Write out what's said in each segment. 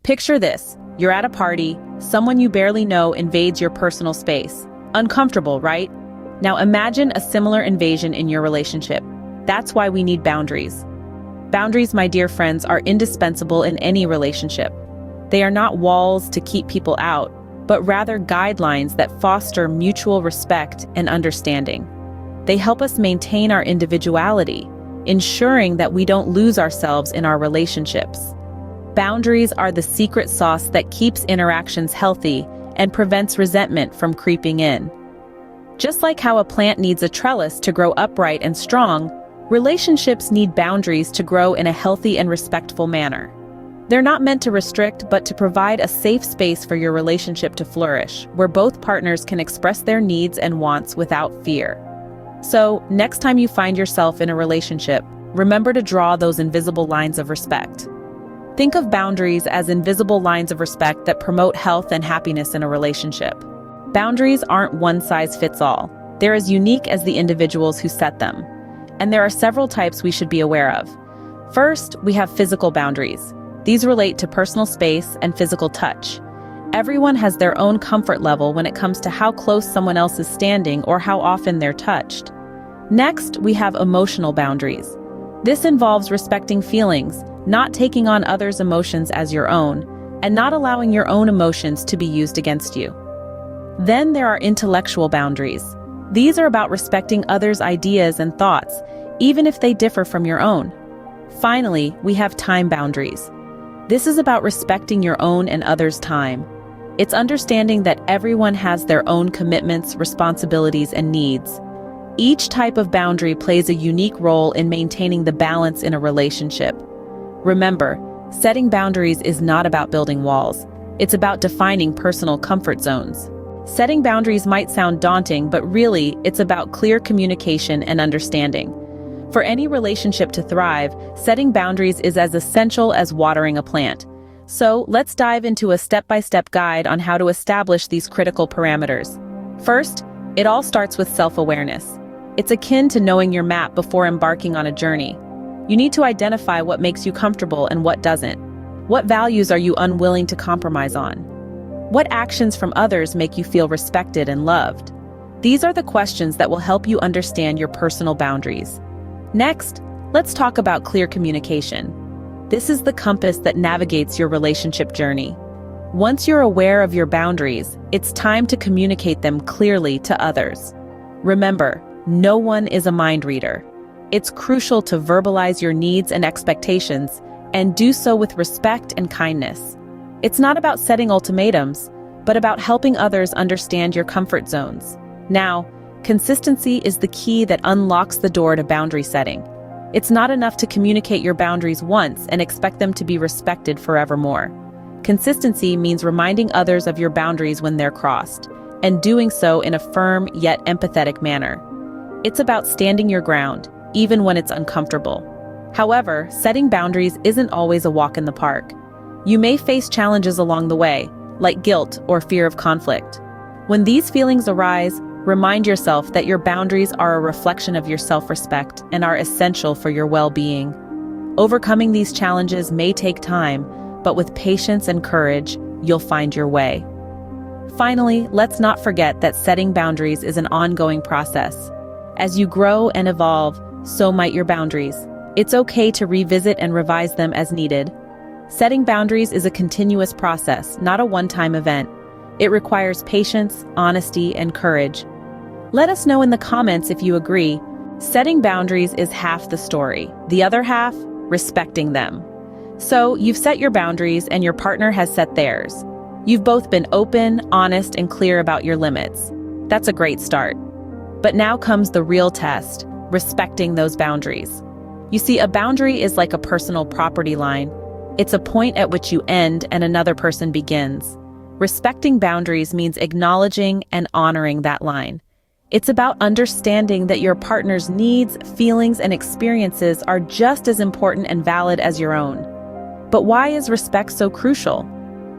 Picture this. You're at a party, someone you barely know invades your personal space. Uncomfortable, right? Now imagine a similar invasion in your relationship. That's why we need boundaries. Boundaries, my dear friends, are indispensable in any relationship. They are not walls to keep people out, but rather guidelines that foster mutual respect and understanding. They help us maintain our individuality, ensuring that we don't lose ourselves in our relationships. Boundaries are the secret sauce that keeps interactions healthy and prevents resentment from creeping in. Just like how a plant needs a trellis to grow upright and strong, relationships need boundaries to grow in a healthy and respectful manner. They're not meant to restrict, but to provide a safe space for your relationship to flourish, where both partners can express their needs and wants without fear. So, next time you find yourself in a relationship, remember to draw those invisible lines of respect. Think of boundaries as invisible lines of respect that promote health and happiness in a relationship. Boundaries aren't one size fits all. They're as unique as the individuals who set them. And there are several types we should be aware of. First, we have physical boundaries. These relate to personal space and physical touch. Everyone has their own comfort level when it comes to how close someone else is standing or how often they're touched. Next, we have emotional boundaries. This involves respecting feelings, not taking on others' emotions as your own, and not allowing your own emotions to be used against you. Then there are intellectual boundaries. These are about respecting others' ideas and thoughts, even if they differ from your own. Finally, we have time boundaries. This is about respecting your own and others' time. It's understanding that everyone has their own commitments, responsibilities, and needs. Each type of boundary plays a unique role in maintaining the balance in a relationship. Remember, setting boundaries is not about building walls. It's about defining personal comfort zones. Setting boundaries might sound daunting, but really, it's about clear communication and understanding. For any relationship to thrive, setting boundaries is as essential as watering a plant. So, let's dive into a step-by-step guide on how to establish these critical parameters. First, it all starts with self-awareness. It's akin to knowing your map before embarking on a journey. You need to identify what makes you comfortable and what doesn't. What values are you unwilling to compromise on? What actions from others make you feel respected and loved? These are the questions that will help you understand your personal boundaries. Next, let's talk about clear communication. This is the compass that navigates your relationship journey. Once you're aware of your boundaries, it's time to communicate them clearly to others. Remember, no one is a mind reader. It's crucial to verbalize your needs and expectations, and do so with respect and kindness. It's not about setting ultimatums, but about helping others understand your comfort zones. Now, consistency is the key that unlocks the door to boundary setting. It's not enough to communicate your boundaries once and expect them to be respected forevermore. Consistency means reminding others of your boundaries when they're crossed, and doing so in a firm yet empathetic manner. It's about standing your ground, even when it's uncomfortable. However, setting boundaries isn't always a walk in the park. You may face challenges along the way, like guilt or fear of conflict. When these feelings arise, remind yourself that your boundaries are a reflection of your self-respect and are essential for your well-being. Overcoming these challenges may take time, but with patience and courage, you'll find your way. Finally, let's not forget that setting boundaries is an ongoing process. As you grow and evolve, so might your boundaries. It's okay to revisit and revise them as needed. Setting boundaries is a continuous process, not a one-time event. It requires patience, honesty, and courage. Let us know in the comments if you agree. Setting boundaries is half the story. The other half, respecting them. So, you've set your boundaries and your partner has set theirs. You've both been open, honest, and clear about your limits. That's a great start. But now comes the real test, respecting those boundaries. You see, a boundary is like a personal property line. It's a point at which you end and another person begins. Respecting boundaries means acknowledging and honoring that line. It's about understanding that your partner's needs, feelings, and experiences are just as important and valid as your own. But why is respect so crucial?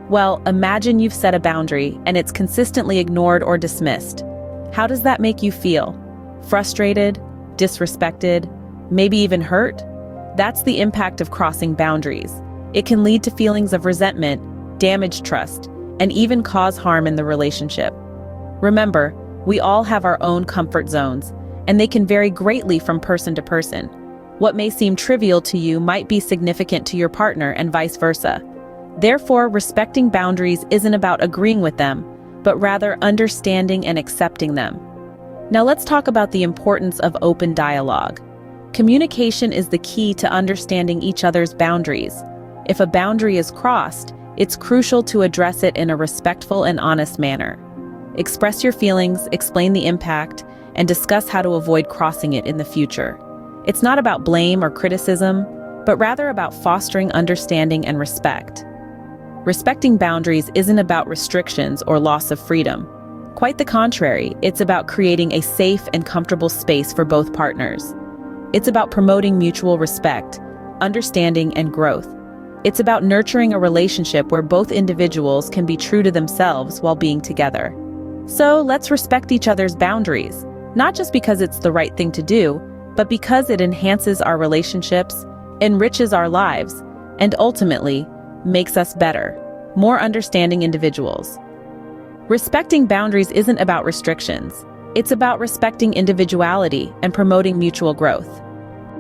Well, imagine you've set a boundary and it's consistently ignored or dismissed. How does that make you feel? Frustrated? Disrespected? Maybe even hurt? That's the impact of crossing boundaries. It can lead to feelings of resentment, damage trust, and even cause harm in the relationship. Remember, we all have our own comfort zones, and they can vary greatly from person to person. What may seem trivial to you might be significant to your partner and vice versa. Therefore, respecting boundaries isn't about agreeing with them, but rather understanding and accepting them. Now let's talk about the importance of open dialogue. Communication is the key to understanding each other's boundaries. If a boundary is crossed, it's crucial to address it in a respectful and honest manner. Express your feelings, explain the impact, and discuss how to avoid crossing it in the future. It's not about blame or criticism, but rather about fostering understanding and respect. Respecting boundaries isn't about restrictions or loss of freedom. Quite the contrary, it's about creating a safe and comfortable space for both partners. It's about promoting mutual respect, understanding, and growth. It's about nurturing a relationship where both individuals can be true to themselves while being together. So let's respect each other's boundaries, not just because it's the right thing to do, but because it enhances our relationships, enriches our lives, and ultimately makes us better, more understanding individuals. Respecting boundaries isn't about restrictions. It's about respecting individuality and promoting mutual growth.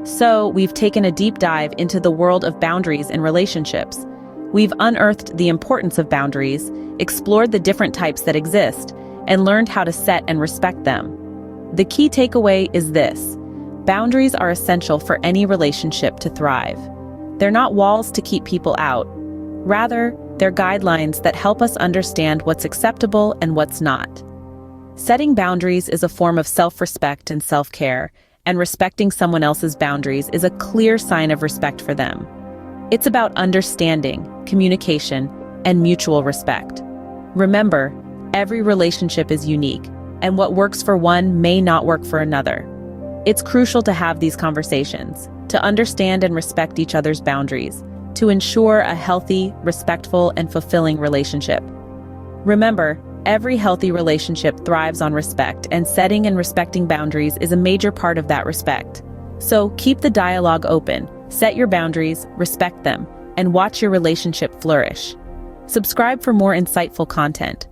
So, we've taken a deep dive into the world of boundaries in relationships. We've unearthed the importance of boundaries, explored the different types that exist, and learned how to set and respect them. The key takeaway is this: boundaries are essential for any relationship to thrive. They're not walls to keep people out. Rather, they're guidelines that help us understand what's acceptable and what's not. Setting boundaries is a form of self-respect and self-care, and respecting someone else's boundaries is a clear sign of respect for them. It's about understanding, communication, and mutual respect. Remember, every relationship is unique, and what works for one may not work for another. It's crucial to have these conversations, to understand and respect each other's boundaries, to ensure a healthy, respectful, and fulfilling relationship. Remember, every healthy relationship thrives on respect, and setting and respecting boundaries is a major part of that respect. So keep the dialogue open, set your boundaries, respect them, and watch your relationship flourish. Subscribe for more insightful content.